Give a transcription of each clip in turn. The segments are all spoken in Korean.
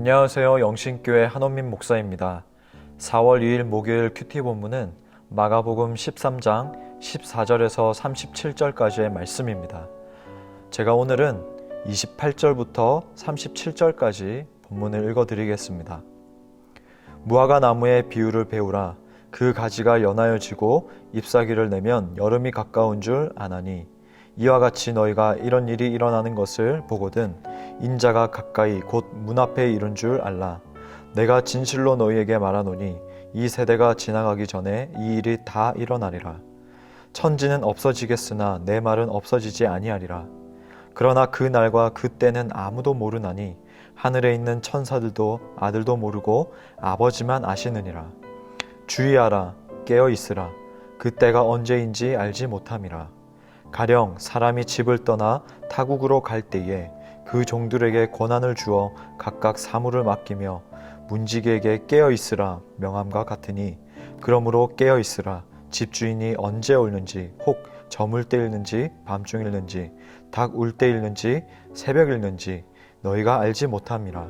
안녕하세요. 영신교회 한원민 목사입니다. 4월 2일 목요일 큐티 본문은 마가복음 13장 14절에서 37절까지의 말씀입니다. 제가 오늘은 28절부터 37절까지 본문을 읽어드리겠습니다. 무화과 나무의 비유를 배우라. 그 가지가 연하여 지고 잎사귀를 내면 여름이 가까운 줄 아나니 이와 같이 너희가 이런 일이 일어나는 것을 보거든 인자가 가까이 곧 문 앞에 이른 줄 알라. 내가 진실로 너희에게 말하노니 이 세대가 지나가기 전에 이 일이 다 일어나리라. 천지는 없어지겠으나 내 말은 없어지지 아니하리라. 그러나 그 날과 그 때는 아무도 모르나니 하늘에 있는 천사들도 아들도 모르고 아버지만 아시느니라. 주의하라. 깨어 있으라. 그 때가 언제인지 알지 못함이라. 가령 사람이 집을 떠나 타국으로 갈 때에 그 종들에게 권한을 주어 각각 사물을 맡기며 문지기에게 깨어 있으라 명함과 같으니 그러므로 깨어 있으라. 집주인이 언제 오는지 혹 저물 때 일는지 밤중 일는지 닭 울 때 일는지 새벽 일는지 너희가 알지 못함이라.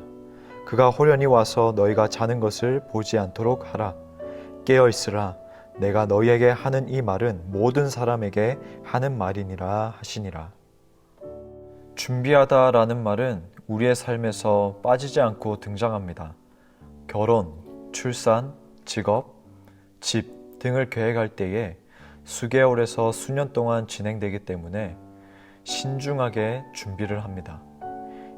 그가 호련히 와서 너희가 자는 것을 보지 않도록 하라. 깨어 있으라. 내가 너희에게 하는 이 말은 모든 사람에게 하는 말이니라 하시니라. 준비하다라는 말은 우리의 삶에서 빠지지 않고 등장합니다. 결혼, 출산, 직업, 집 등을 계획할 때에 수개월에서 수년 동안 진행되기 때문에 신중하게 준비를 합니다.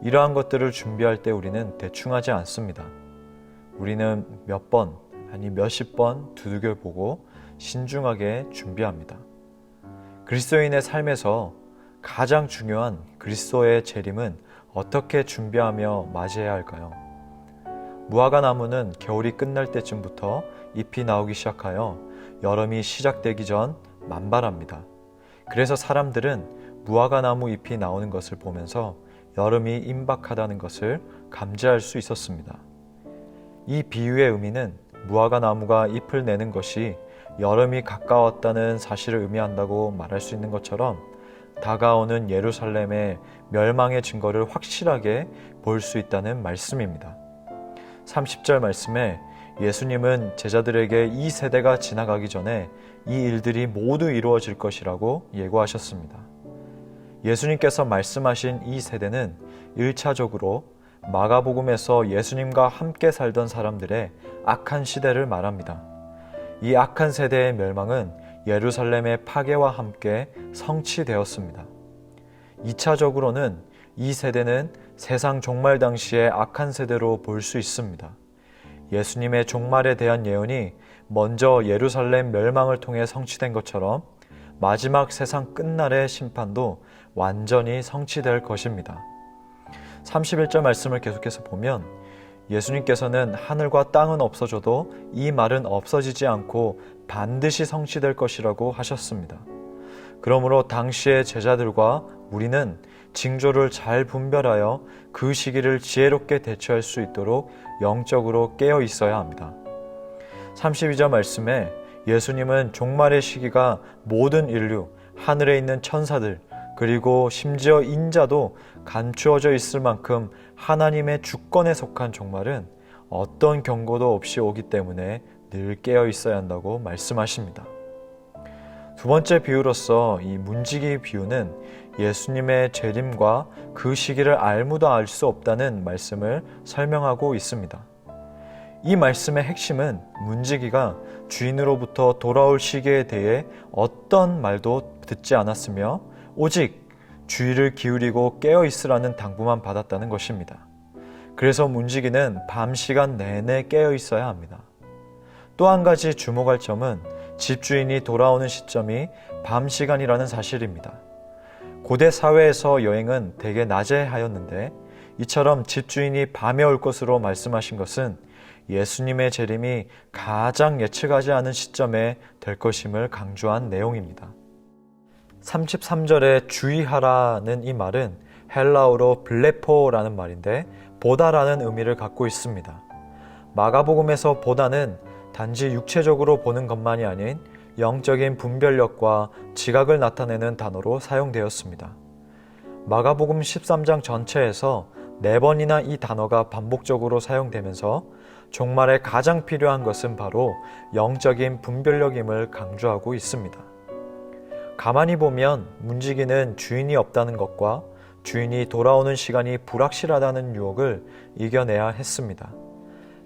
이러한 것들을 준비할 때 우리는 대충 하지 않습니다. 우리는 몇 번, 아니 몇십 번 두들겨보고 신중하게 준비합니다. 그리스도인의 삶에서 가장 중요한 그리스도의 재림은 어떻게 준비하며 맞이해야 할까요? 무화과 나무는 겨울이 끝날 때쯤부터 잎이 나오기 시작하여 여름이 시작되기 전 만발합니다. 그래서 사람들은 무화과 나무 잎이 나오는 것을 보면서 여름이 임박하다는 것을 감지할 수 있었습니다. 이 비유의 의미는 무화과 나무가 잎을 내는 것이 여름이 가까웠다는 사실을 의미한다고 말할 수 있는 것처럼 다가오는 예루살렘의 멸망의 증거를 확실하게 볼 수 있다는 말씀입니다. 30절 말씀에 예수님은 제자들에게 이 세대가 지나가기 전에 이 일들이 모두 이루어질 것이라고 예고하셨습니다. 예수님께서 말씀하신 이 세대는 1차적으로 마가복음에서 예수님과 함께 살던 사람들의 악한 시대를 말합니다. 이 악한 세대의 멸망은 예루살렘의 파괴와 함께 성취되었습니다. 2차적으로는 이 세대는 세상 종말 당시의 악한 세대로 볼 수 있습니다. 예수님의 종말에 대한 예언이 먼저 예루살렘 멸망을 통해 성취된 것처럼 마지막 세상 끝날의 심판도 완전히 성취될 것입니다. 31절 말씀을 계속해서 보면 예수님께서는 하늘과 땅은 없어져도 이 말은 없어지지 않고 반드시 성취될 것이라고 하셨습니다. 그러므로 당시의 제자들과 우리는 징조를 잘 분별하여 그 시기를 지혜롭게 대처할 수 있도록 영적으로 깨어 있어야 합니다. 32절 말씀에 예수님은 종말의 시기가 모든 인류, 하늘에 있는 천사들, 그리고 심지어 인자도 감추어져 있을 만큼 하나님의 주권에 속한 종말은 어떤 경고도 없이 오기 때문에 늘 깨어 있어야 한다고 말씀하십니다. 두 번째 비유로서 이 문지기 비유는 예수님의 재림과 그 시기를 알무도 알 수 없다는 말씀을 설명하고 있습니다. 이 말씀의 핵심은 문지기가 주인으로부터 돌아올 시기에 대해 어떤 말도 듣지 않았으며 오직 주의를 기울이고 깨어 있으라는 당부만 받았다는 것입니다. 그래서 문지기는 밤 시간 내내 깨어 있어야 합니다. 또 한 가지 주목할 점은 집주인이 돌아오는 시점이 밤 시간이라는 사실입니다. 고대 사회에서 여행은 대개 낮에 하였는데 이처럼 집주인이 밤에 올 것으로 말씀하신 것은 예수님의 재림이 가장 예측하지 않은 시점에 될 것임을 강조한 내용입니다. 33절에 주의하라는 이 말은 헬라어로 블레포라는 말인데 보다라는 의미를 갖고 있습니다. 마가복음에서 보다는 단지 육체적으로 보는 것만이 아닌 영적인 분별력과 지각을 나타내는 단어로 사용되었습니다. 마가복음 13장 전체에서 4번이나 이 단어가 반복적으로 사용되면서 종말에 가장 필요한 것은 바로 영적인 분별력임을 강조하고 있습니다. 가만히 보면 문지기는 주인이 없다는 것과 주인이 돌아오는 시간이 불확실하다는 유혹을 이겨내야 했습니다.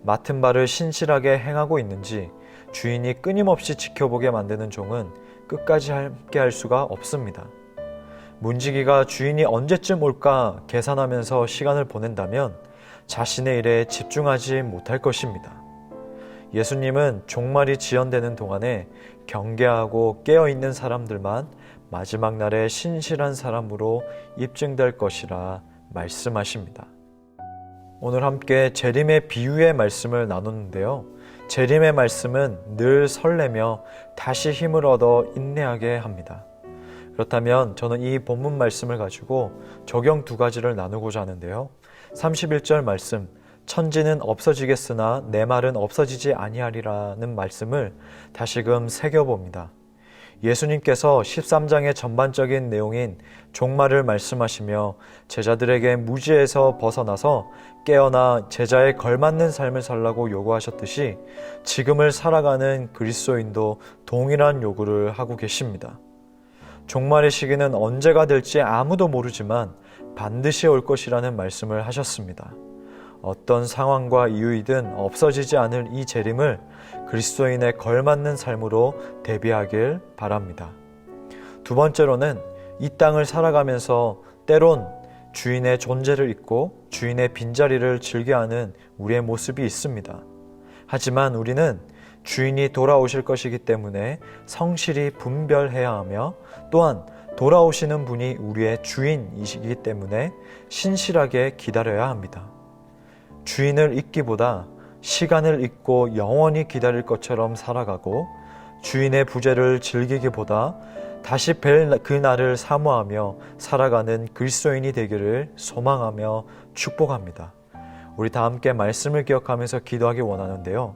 맡은 바를 신실하게 행하고 있는지 주인이 끊임없이 지켜보게 만드는 종은 끝까지 함께 할 수가 없습니다. 문지기가 주인이 언제쯤 올까 계산하면서 시간을 보낸다면 자신의 일에 집중하지 못할 것입니다. 예수님은 종말이 지연되는 동안에 경계하고 깨어있는 사람들만 마지막 날에 신실한 사람으로 입증될 것이라 말씀하십니다. 오늘 함께 재림의 비유의 말씀을 나눴는데요. 재림의 말씀은 늘 설레며 다시 힘을 얻어 인내하게 합니다. 그렇다면 저는 이 본문 말씀을 가지고 적용 2가지를 나누고자 하는데요. 31절 말씀, 천지는 없어지겠으나 내 말은 없어지지 아니하리라는 말씀을 다시금 새겨봅니다. 예수님께서 13장의 전반적인 내용인 종말을 말씀하시며 제자들에게 무지에서 벗어나서 깨어나 제자에 걸맞는 삶을 살라고 요구하셨듯이 지금을 살아가는 그리스도인도 동일한 요구를 하고 계십니다. 종말의 시기는 언제가 될지 아무도 모르지만 반드시 올 것이라는 말씀을 하셨습니다. 어떤 상황과 이유이든 없어지지 않을 이 재림을 그리스도인의 걸맞는 삶으로 대비하길 바랍니다. 2번째로는 이 땅을 살아가면서 때론 주인의 존재를 잊고 주인의 빈자리를 즐겨하는 우리의 모습이 있습니다. 하지만 우리는 주인이 돌아오실 것이기 때문에 성실히 분별해야 하며 또한 돌아오시는 분이 우리의 주인이시기 때문에 신실하게 기다려야 합니다. 주인을 잊기보다 시간을 잊고 영원히 기다릴 것처럼 살아가고 주인의 부재를 즐기기보다 다시 뵐 그 날을 사모하며 살아가는 그리스도인이 되기를 소망하며 축복합니다. 우리 다 함께 말씀을 기억하면서 기도하기 원하는데요.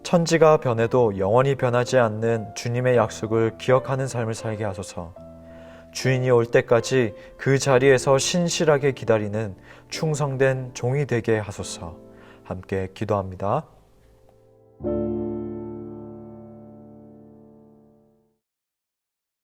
천지가 변해도 영원히 변하지 않는 주님의 약속을 기억하는 삶을 살게 하소서. 주인이 올 때까지 그 자리에서 신실하게 기다리는 충성된 종이 되게 하소서. 함께 기도합니다.